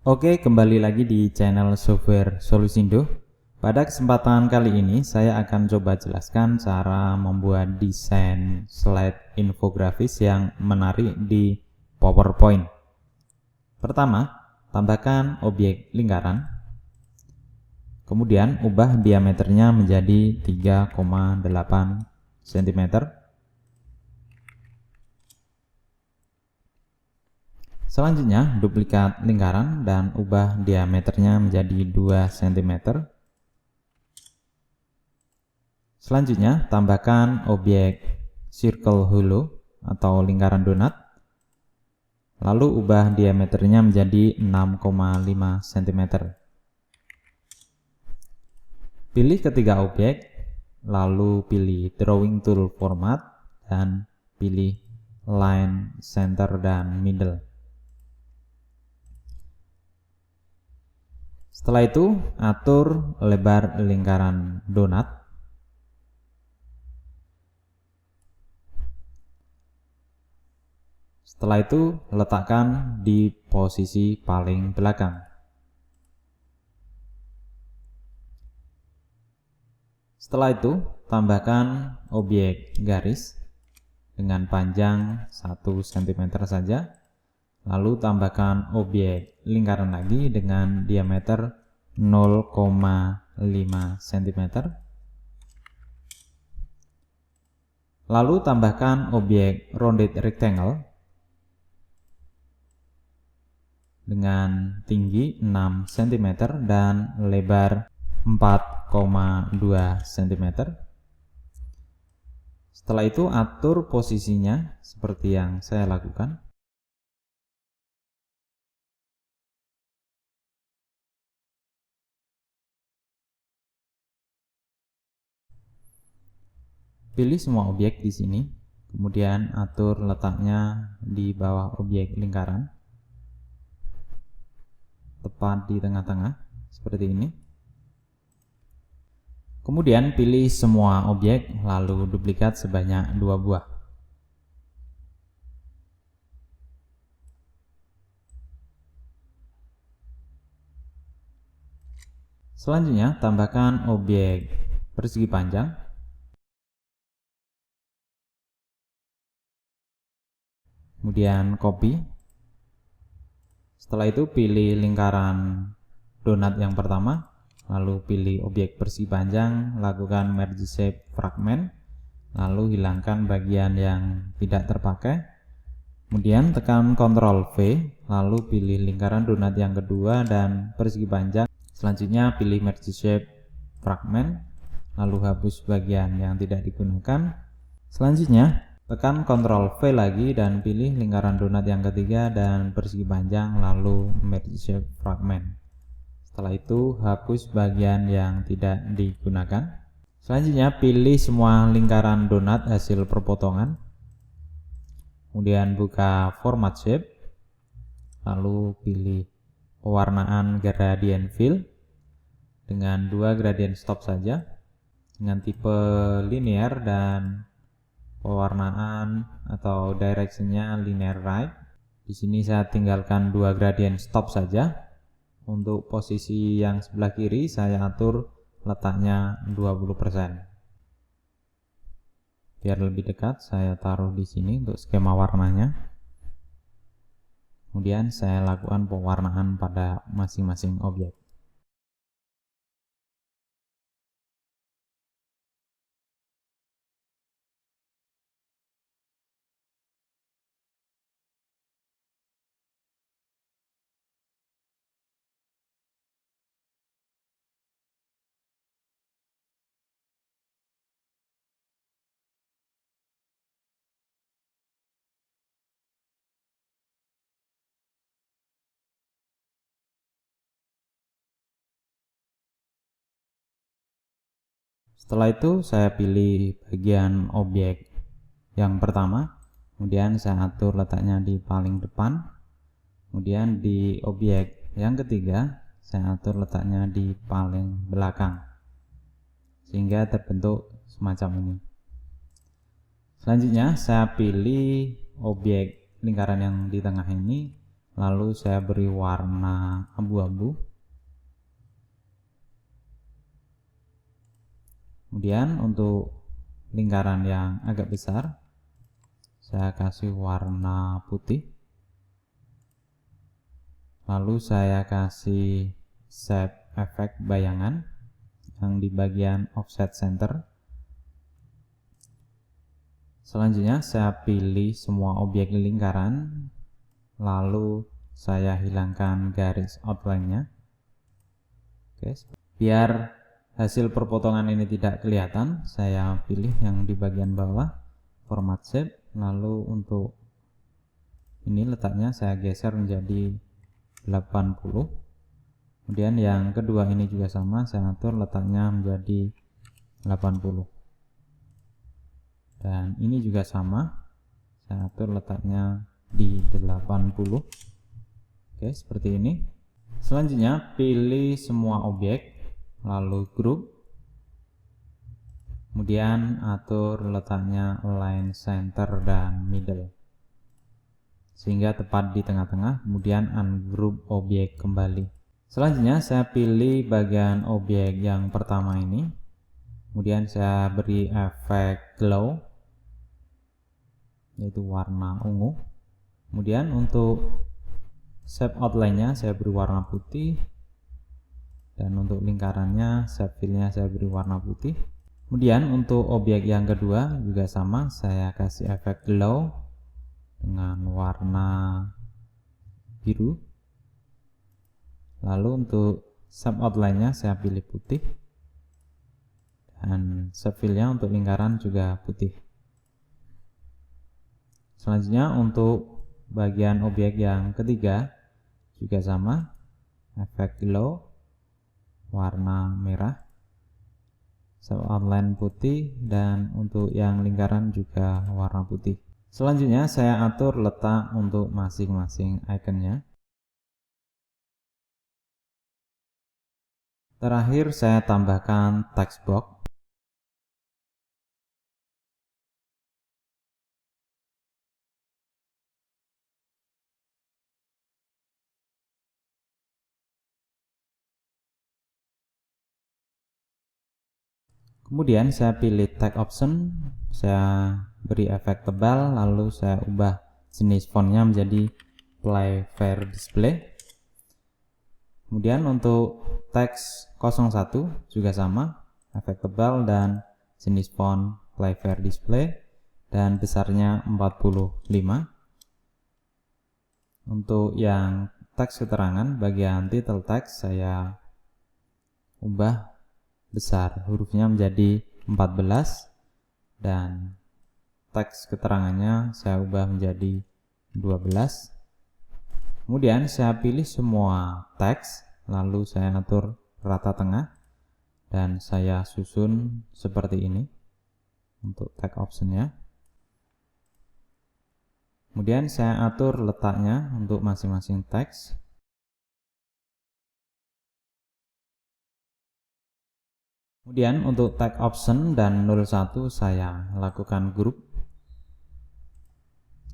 Oke, kembali lagi di channel Software Solusindo. Pada kesempatan kali ini saya akan coba jelaskan cara membuat desain slide infografis yang menarik di PowerPoint. Pertama, tambahkan objek lingkaran. Kemudian ubah diameternya menjadi 3,8 cm. Selanjutnya, duplikat lingkaran dan ubah diameternya menjadi 2 cm. Selanjutnya, tambahkan objek circle hollow atau lingkaran donat. Lalu ubah diameternya menjadi 6,5 cm. Pilih ketiga objek, lalu pilih drawing tool format dan pilih line, center, dan middle. Setelah itu, atur lebar lingkaran donat. Setelah itu, letakkan di posisi paling belakang. Setelah itu, tambahkan objek garis dengan panjang 1 cm saja. Lalu tambahkan objek lingkaran lagi dengan diameter 0,5 cm. Lalu tambahkan objek rounded rectangle dengan tinggi 6 cm dan lebar 4,2 cm. Setelah itu atur posisinya seperti yang saya lakukan. Pilih semua objek di sini, kemudian atur letaknya di bawah objek lingkaran, tepat di tengah-tengah, seperti ini. Kemudian pilih semua objek, lalu duplikat sebanyak 2 buah. Selanjutnya, tambahkan objek persegi panjang. Kemudian copy. Setelah itu pilih lingkaran donat yang pertama, lalu pilih objek persegi panjang, lakukan merge shape fragment, lalu hilangkan bagian yang tidak terpakai. Kemudian tekan Ctrl V, lalu pilih lingkaran donat yang kedua dan persegi panjang. Selanjutnya pilih merge shape fragment, lalu hapus bagian yang tidak digunakan. Selanjutnya tekan Ctrl V lagi dan pilih lingkaran donat yang ketiga dan persegi panjang, lalu merge shape fragment. Setelah itu hapus bagian yang tidak digunakan. Selanjutnya pilih semua lingkaran donat hasil perpotongan. Kemudian buka format shape, lalu pilih pewarnaan gradient fill dengan 2 gradient stop saja dengan tipe linear dan pewarnaan atau directionnya linear right. Di sini saya tinggalkan 2 gradient stop saja. Untuk posisi yang sebelah kiri saya atur letaknya 20%. Biar lebih dekat saya taruh di sini untuk skema warnanya. Kemudian saya lakukan pewarnaan pada masing-masing objek. Setelah itu saya pilih bagian objek yang pertama, kemudian saya atur letaknya di paling depan. Kemudian di objek yang ketiga saya atur letaknya di paling belakang, sehingga terbentuk semacam ini. Selanjutnya saya pilih objek lingkaran yang di tengah ini, lalu saya beri warna abu-abu. Kemudian untuk lingkaran yang agak besar saya kasih warna putih, lalu saya kasih shape efek bayangan yang di bagian offset center. Selanjutnya saya pilih semua objek lingkaran, lalu saya hilangkan garis outline-nya. Oke, biar hasil perpotongan ini tidak kelihatan, saya pilih yang di bagian bawah, format shape, lalu untuk ini letaknya saya geser menjadi 80. Kemudian yang kedua ini juga sama, saya atur letaknya menjadi 80. Dan ini juga sama, saya atur letaknya di 80. Oke, seperti ini. Selanjutnya pilih semua objek, lalu group, kemudian atur letaknya align center dan middle sehingga tepat di tengah-tengah, kemudian ungroup objek kembali. Selanjutnya saya pilih bagian objek yang pertama ini, kemudian saya beri efek glow yaitu warna ungu. Kemudian untuk shape outline-nya saya beri warna putih, dan untuk lingkarannya shape fill-nya saya beri warna putih. Kemudian untuk objek yang kedua juga sama, saya kasih efek glow dengan warna biru. Lalu untuk shape outline-nya saya pilih putih, dan shape fill-nya untuk lingkaran juga putih. Selanjutnya untuk bagian objek yang ketiga juga sama, efek glow warna merah, shape outline putih, dan untuk yang lingkaran juga warna putih. Selanjutnya saya atur letak untuk masing-masing ikonnya. Terakhir saya tambahkan text box. Kemudian saya pilih tag option, saya beri efek tebal, lalu saya ubah jenis fontnya menjadi Play Fair Display. Kemudian untuk teks 01 juga sama, efek tebal dan jenis font Play Fair Display, dan besarnya 45. Untuk yang teks keterangan bagian title text saya ubah besar, hurufnya menjadi 14, dan teks keterangannya saya ubah menjadi 12. Kemudian saya pilih semua teks, lalu saya atur rata tengah dan saya susun seperti ini untuk tag optionnya. Kemudian saya atur letaknya untuk masing-masing teks. Kemudian untuk tag option dan 01 saya lakukan group,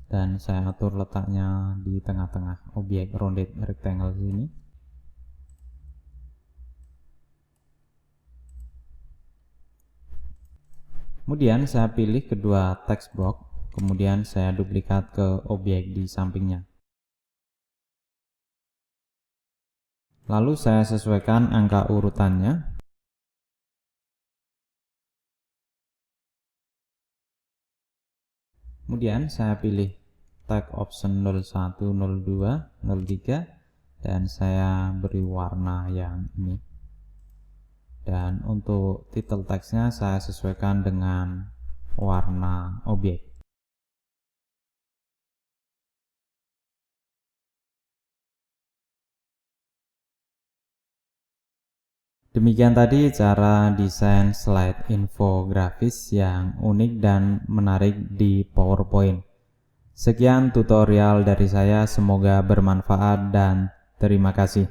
dan saya atur letaknya di tengah-tengah objek rounded rectangle ini. Kemudian saya pilih kedua text box, kemudian saya duplikat ke objek di sampingnya. Lalu saya sesuaikan angka urutannya. Kemudian saya pilih tag option 01, 02, 03, dan saya beri warna yang ini. Dan untuk title teksnya saya sesuaikan dengan warna objek. Demikian tadi cara desain slide infografis yang unik dan menarik di PowerPoint. Sekian tutorial dari saya, semoga bermanfaat dan terima kasih.